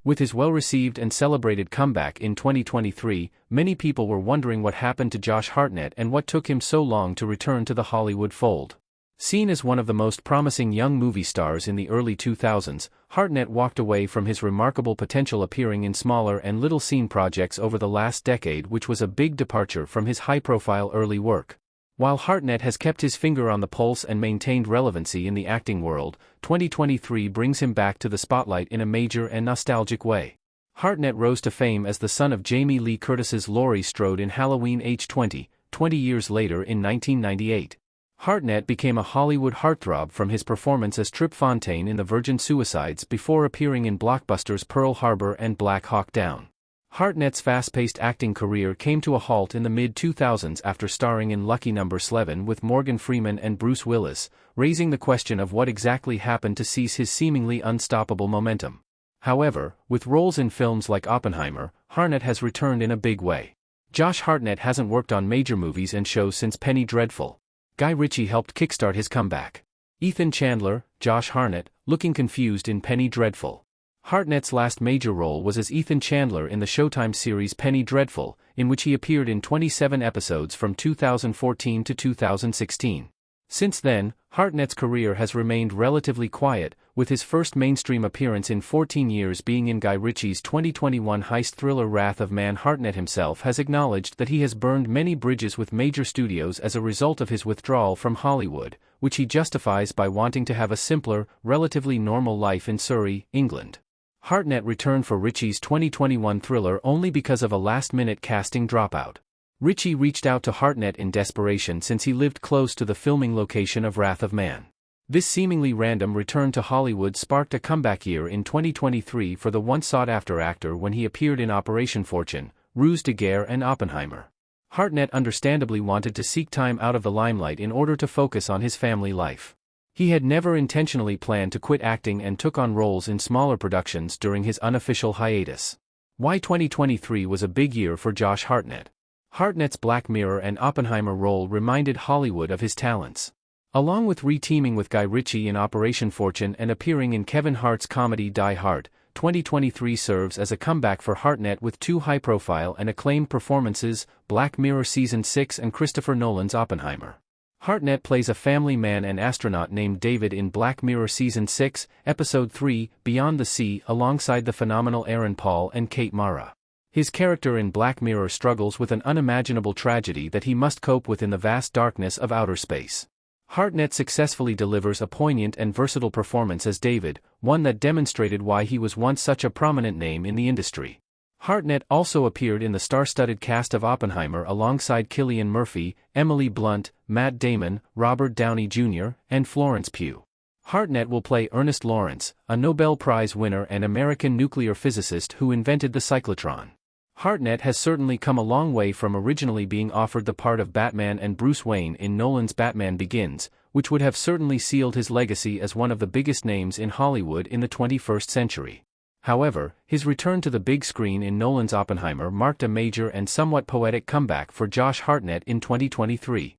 With his well-received and celebrated comeback in 2023, many people were wondering what happened to Josh Hartnett and what took him so long to return to the Hollywood fold. Seen as one of the most promising young movie stars in the early 2000s, Hartnett walked away from his remarkable potential appearing in smaller and little-seen projects over the last decade, which was a big departure from his high-profile early work. While Hartnett has kept his finger on the pulse and maintained relevancy in the acting world, 2023 brings him back to the spotlight in a major and nostalgic way. Hartnett rose to fame as the son of Jamie Lee Curtis's Laurie Strode in Halloween H20, 20 years later in 1998. Hartnett became a Hollywood heartthrob from his performance as Trip Fontaine in The Virgin Suicides before appearing in blockbusters Pearl Harbor and Black Hawk Down. Hartnett's fast-paced acting career came to a halt in the mid-2000s after starring in Lucky No. 11 with Morgan Freeman and Bruce Willis, raising the question of what exactly happened to seize his seemingly unstoppable momentum. However, with roles in films like Oppenheimer, Hartnett has returned in a big way. Josh Hartnett hasn't worked on major movies and shows since Penny Dreadful. Guy Ritchie helped kickstart his comeback. Ethan Chandler, Josh Hartnett, looking confused in Penny Dreadful. Hartnett's last major role was as Ethan Chandler in the Showtime series Penny Dreadful, in which he appeared in 27 episodes from 2014 to 2016. Since then, Hartnett's career has remained relatively quiet, with his first mainstream appearance in 14 years being in Guy Ritchie's 2021 heist thriller Wrath of Man. Hartnett himself has acknowledged that he has burned many bridges with major studios as a result of his withdrawal from Hollywood, which he justifies by wanting to have a simpler, relatively normal life in Surrey, England. Hartnett returned for Ritchie's 2021 thriller only because of a last-minute casting dropout. Ritchie reached out to Hartnett in desperation since he lived close to the filming location of Wrath of Man. This seemingly random return to Hollywood sparked a comeback year in 2023 for the once sought-after actor when he appeared in Operation Fortune, Ruse de Guerre and Oppenheimer. Hartnett understandably wanted to seek time out of the limelight in order to focus on his family life. He had never intentionally planned to quit acting and took on roles in smaller productions during his unofficial hiatus. Why 2023 was a big year for Josh Hartnett. Hartnett's Black Mirror and Oppenheimer role reminded Hollywood of his talents. Along with re-teaming with Guy Ritchie in Operation Fortune and appearing in Kevin Hart's comedy Die Hard, 2023 serves as a comeback for Hartnett with two high-profile and acclaimed performances, Black Mirror Season 6 and Christopher Nolan's Oppenheimer. Hartnett plays a family man and astronaut named David in Black Mirror Season 6, Episode 3, Beyond the Sea, alongside the phenomenal Aaron Paul and Kate Mara. His character in Black Mirror struggles with an unimaginable tragedy that he must cope with in the vast darkness of outer space. Hartnett successfully delivers a poignant and versatile performance as David, one that demonstrated why he was once such a prominent name in the industry. Hartnett also appeared in the star-studded cast of Oppenheimer alongside Cillian Murphy, Emily Blunt, Matt Damon, Robert Downey Jr., and Florence Pugh. Hartnett will play Ernest Lawrence, a Nobel Prize winner and American nuclear physicist who invented the cyclotron. Hartnett has certainly come a long way from originally being offered the part of Batman and Bruce Wayne in Nolan's Batman Begins, which would have certainly sealed his legacy as one of the biggest names in Hollywood in the 21st century. However, his return to the big screen in Nolan's Oppenheimer marked a major and somewhat poetic comeback for Josh Hartnett in 2023.